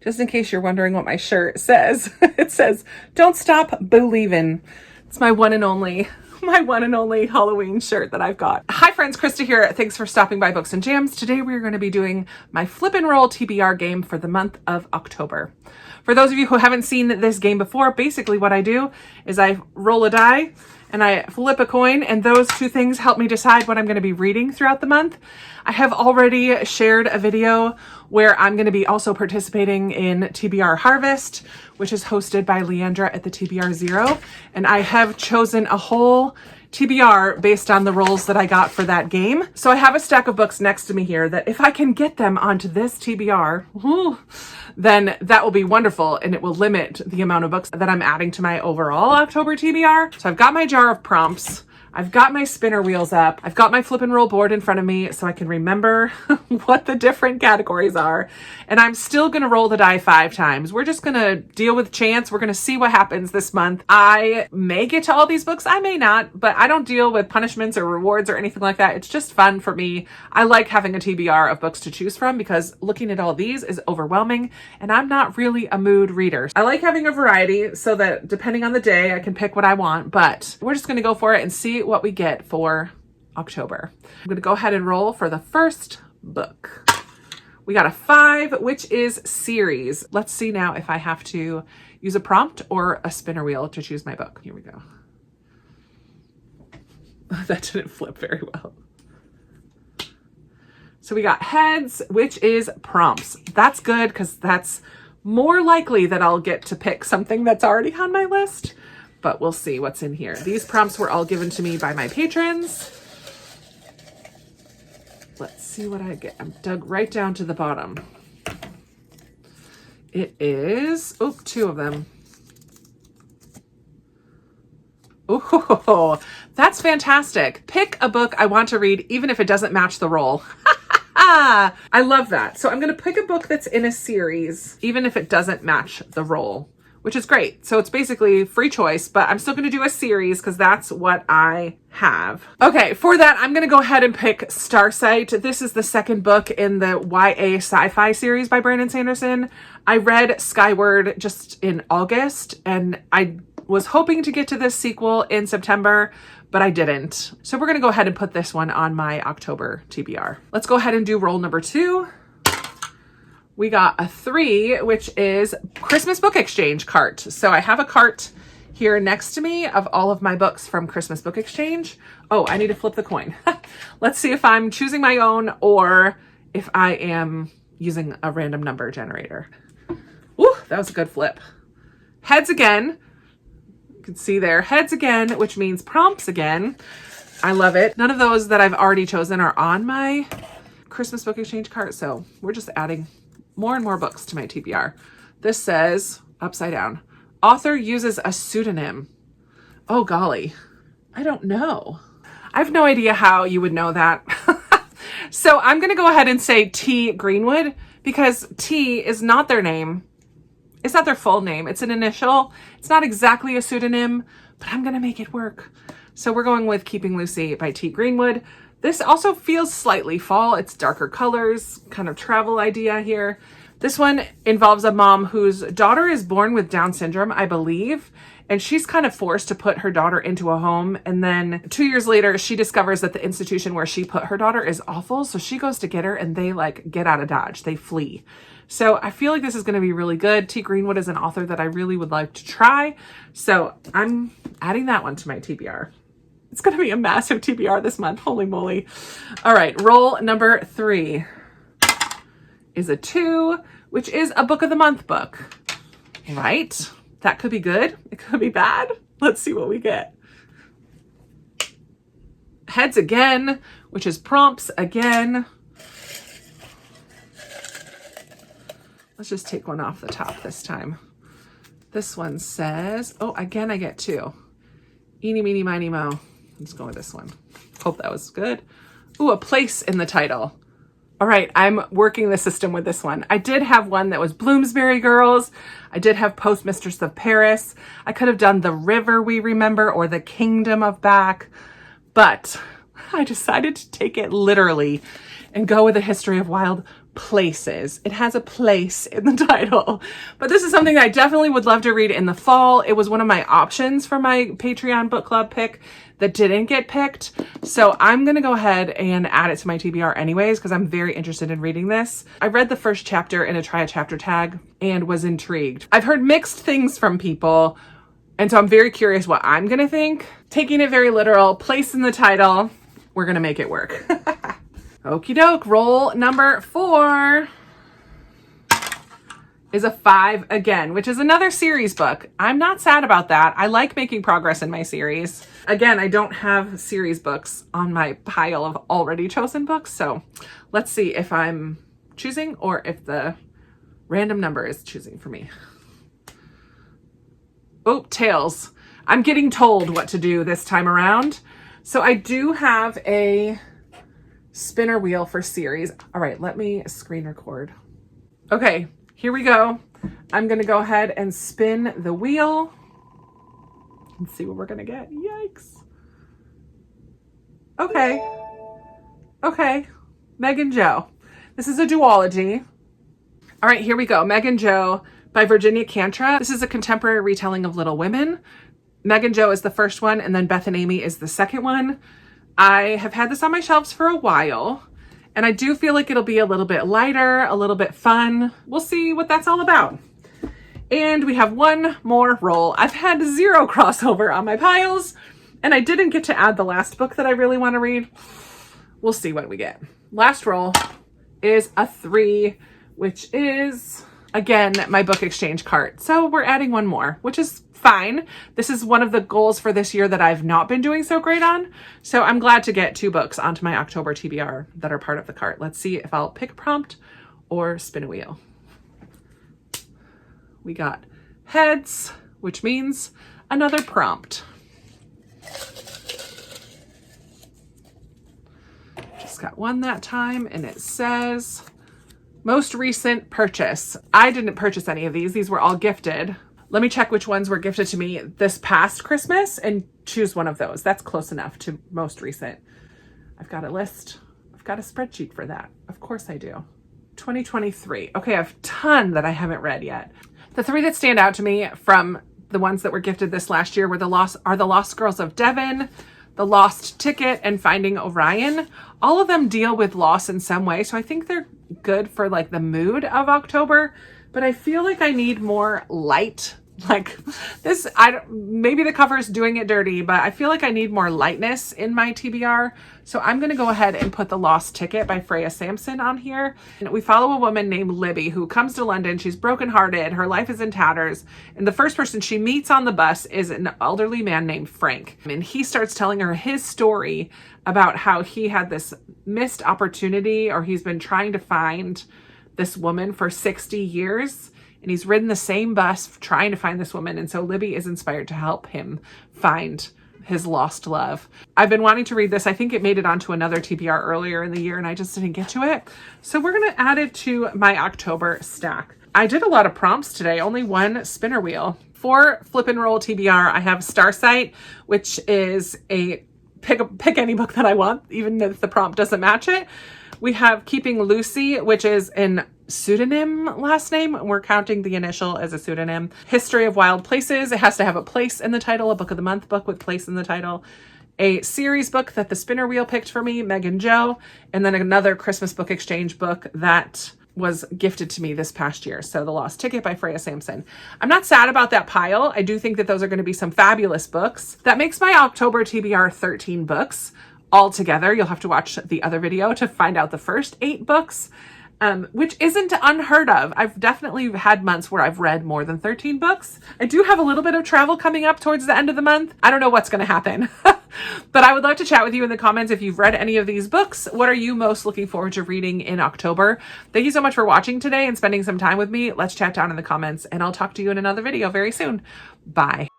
Just in case you're wondering what my shirt says, it says, "Don't stop believing." It's my one and only Halloween shirt that I've got. Hi friends, Krista here. Thanks for stopping by Books and Jams. Today we're going to be doing my flip and roll TBR game for the month of October. For those of you who haven't seen this game before, basically what I do is I roll a die and I flip a coin, and those two things help me decide what I'm going to be reading throughout the month. I have already shared a video where I'm going to be also participating in TBR Harvest, which is hosted by Leandra at the TBR Zero. And I have chosen a whole TBR based on the rolls that I got for that game. So I have a stack of books next to me here that if I can get them onto this TBR, then that will be wonderful, and it will limit the amount of books that I'm adding to my overall October TBR. So I've got my jar of prompts. I've got my spinner wheels up. I've got my flip and roll board in front of me so I can remember what the different categories are. And I'm still going to roll the die 5 times. We're just going to deal with chance. We're going to see what happens this month. I may get to all these books. I may not, but I don't deal with punishments or rewards or anything like that. It's just fun for me. I like having a TBR of books to choose from because looking at all these is overwhelming, and I'm not really a mood reader. I like having a variety so that depending on the day, I can pick what I want, but we're just going to go for it and see what we get for October. I'm going to go ahead and roll for the first book. We got a 5, which is series. Let's see now if I have to use a prompt or a spinner wheel to choose my book. Here we go. That didn't flip very well. So we got heads, which is prompts. That's good because that's more likely that I'll get to pick something that's already on my list. But we'll see what's in here. These prompts were all given to me by my patrons. Let's see what I get. I'm dug right down to the bottom. It is, 2 of them. Oh, that's fantastic. Pick a book I want to read, even if it doesn't match the roll. I love that. So I'm going to pick a book that's in a series, even if it doesn't match the roll, which is great. So it's basically free choice, but I'm still going to do a series because that's what I have. Okay, for that, I'm going to go ahead and pick Starsight. This is the second book in the YA sci-fi series by Brandon Sanderson. I read Skyward just in August, and I was hoping to get to this sequel in September, but I didn't. So we're going to go ahead and put this one on my October TBR. Let's go ahead and do roll number 2. We got a 3, which is Christmas Book Exchange cart. So I have a cart here next to me of all of my books from Christmas Book Exchange. Oh, I need to flip the coin. Let's see if I'm choosing my own or if I am using a random number generator. Woo, that was a good flip. Heads again. You can see there, heads again, which means prompts again. I love it. None of those that I've already chosen are on my Christmas Book Exchange cart, so we're just adding more and more books to my TBR. This says, upside down, author uses a pseudonym. Oh, golly. I don't know. I have no idea how you would know that. So I'm going to go ahead and say T. Greenwood because T is not their name. It's not their full name. It's an initial. It's not exactly a pseudonym, but I'm going to make it work. So we're going with Keeping Lucy by T. Greenwood. This also feels slightly fall. It's darker colors, kind of travel idea here. This one involves a mom whose daughter is born with Down syndrome, I believe, and she's kind of forced to put her daughter into a home. And then 2 years later, she discovers that the institution where she put her daughter is awful. So she goes to get her and they get out of Dodge. They flee. So I feel like this is going to be really good. T. Greenwood is an author that I really would like to try. So I'm adding that one to my TBR. It's going to be a massive TBR this month. Holy moly. All right. Roll number 3 is a 2, which is a book of the month book. Right? That could be good. It could be bad. Let's see what we get. Heads again, which is prompts again. Let's just take one off the top this time. This one says, again, I get 2. Eeny, meeny, miny, mo. Let's go with this one. Hope that was good. Ooh, a place in the title. All right, I'm working the system with this one. I did have one that was Bloomsbury Girls. I did have Postmistress of Paris. I could have done The River We Remember or The Kingdom of Back, but I decided to take it literally and go with A History of Wild places. It has a place in the title. But this is something I definitely would love to read in the fall. It was one of my options for my Patreon book club pick that didn't get picked. So I'm going to go ahead and add it to my TBR anyways, because I'm very interested in reading this. I read the first chapter in a try a chapter tag and was intrigued. I've heard mixed things from people, and so I'm very curious what I'm going to think. Taking it very literal, place in the title, we're going to make it work. Okie doke, roll number 4 is a 5 again, which is another series book. I'm not sad about that. I like making progress in my series. Again, I don't have series books on my pile of already chosen books, so let's see if I'm choosing or if the random number is choosing for me. Oh, tails. I'm getting told what to do this time around. So I do have a spinner wheel for series. All right, let me screen record. Okay, here we go. I'm gonna go ahead and spin the wheel and see what we're gonna get. Yikes. Okay, Meg and Joe. This is a duology. All right, here we go. Meg and Joe by Virginia Cantra. This is a contemporary retelling of Little Women. Meg and Joe is the first one, and then Beth and Amy is the second one. I have had this on my shelves for a while, and I do feel like it'll be a little bit lighter, a little bit fun. We'll see what that's all about. And we have one more roll. I've had 0 crossover on my piles, and I didn't get to add the last book that I really want to read. We'll see what we get. Last roll is a 3, which is, again, my book exchange cart. So we're adding one more, which is fine. This is one of the goals for this year that I've not been doing so great on. So I'm glad to get 2 books onto my October TBR that are part of the cart. Let's see if I'll pick a prompt or spin a wheel. We got heads, which means another prompt. Just got one that time, and it says most recent purchase. I didn't purchase any of these. These were all gifted. Let me check which ones were gifted to me this past Christmas and choose one of those. That's close enough to most recent. I've got a list. I've got a spreadsheet for that. Of course I do. 2023. Okay, I have a ton that I haven't read yet. The 3 that stand out to me from the ones that were gifted this last year were the Lost Girls of Devon, The Lost Ticket, and Finding Orion. All of them deal with loss in some way, so I think they're good for like the mood of October, but I feel like I need more light. Like this, maybe the cover is doing it dirty, but I feel like I need more lightness in my TBR. So I'm going to go ahead and put The Lost Ticket by Freya Sampson on here. And we follow a woman named Libby who comes to London. She's brokenhearted. Her life is in tatters. And the first person she meets on the bus is an elderly man named Frank. And he starts telling her his story about how he had this missed opportunity, or he's been trying to find this woman for 60 years. And he's ridden the same bus trying to find this woman. And so Libby is inspired to help him find his lost love. I've been wanting to read this. I think it made it onto another TBR earlier in the year and I just didn't get to it. So we're going to add it to my October stack. I did a lot of prompts today, only one spinner wheel. For Flip and Roll TBR, I have Starsight, which is a pick any book that I want, even if the prompt doesn't match it. We have Keeping Lucy, which is an pseudonym last name. We're counting the initial as a pseudonym. History of Wild Places. It has to have a place in the title, a book of the month book with place in the title. A series book that the spinner wheel picked for me, Meg and Joe. And then another Christmas book exchange book that was gifted to me this past year. So The Lost Ticket by Freya Sampson. I'm not sad about that pile. I do think that those are going to be some fabulous books. That makes my October TBR 13 books. All together. You'll have to watch the other video to find out the first 8 books, which isn't unheard of. I've definitely had months where I've read more than 13 books. I do have a little bit of travel coming up towards the end of the month. I don't know what's going to happen, but I would love to chat with you in the comments if you've read any of these books. What are you most looking forward to reading in October? Thank you so much for watching today and spending some time with me. Let's chat down in the comments, and I'll talk to you in another video very soon. Bye.